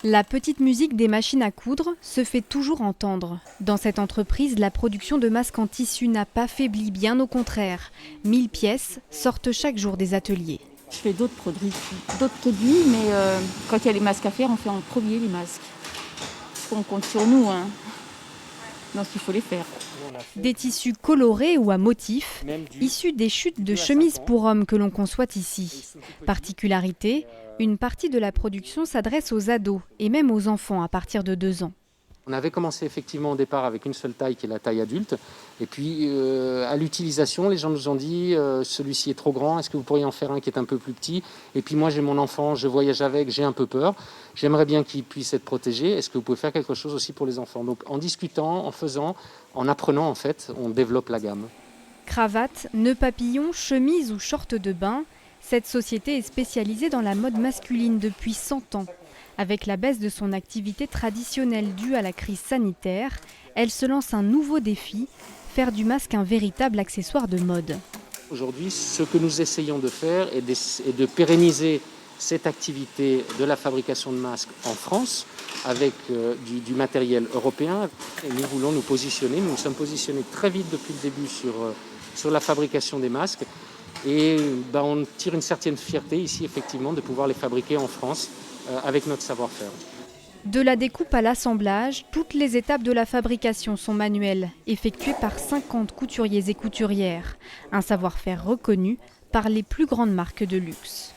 La petite musique des machines à coudre se fait toujours entendre. Dans cette entreprise, la production de masques en tissu n'a pas faibli, bien au contraire. 1000 pièces sortent chaque jour des ateliers. Je fais d'autres produits, mais quand il y a les masques à faire, on fait en premier les masques. On compte sur nous, hein. Donc il faut les faire. Des tissus colorés ou à motifs, issus des chutes de chemises pour hommes que l'on conçoit ici. Particularité, une partie de la production s'adresse aux ados et même aux enfants à partir de 2 ans. On avait commencé effectivement au départ avec une seule taille qui est la taille adulte. Et puis à l'utilisation, les gens nous ont dit celui-ci est trop grand, est-ce que vous pourriez en faire un qui est un peu plus petit? Et puis moi j'ai mon enfant, je voyage avec, j'ai un peu peur. J'aimerais bien qu'il puisse être protégé. Est-ce que vous pouvez faire quelque chose aussi pour les enfants? Donc en discutant, en faisant, en apprenant en fait, on développe la gamme. Cravates, nœuds papillons, chemises ou shorts de bain, cette société est spécialisée dans la mode masculine depuis 100 ans. Avec la baisse de son activité traditionnelle due à la crise sanitaire, elle se lance un nouveau défi, faire du masque un véritable accessoire de mode. Aujourd'hui, ce que nous essayons de faire est de pérenniser cette activité de la fabrication de masques en France avec du matériel européen. Et nous voulons nous positionner, nous nous sommes positionnés très vite depuis le début sur la fabrication des masques. Et on tire une certaine fierté ici effectivement de pouvoir les fabriquer en France avec notre savoir-faire. De la découpe à l'assemblage, toutes les étapes de la fabrication sont manuelles, effectuées par 50 couturiers et couturières. Un savoir-faire reconnu par les plus grandes marques de luxe.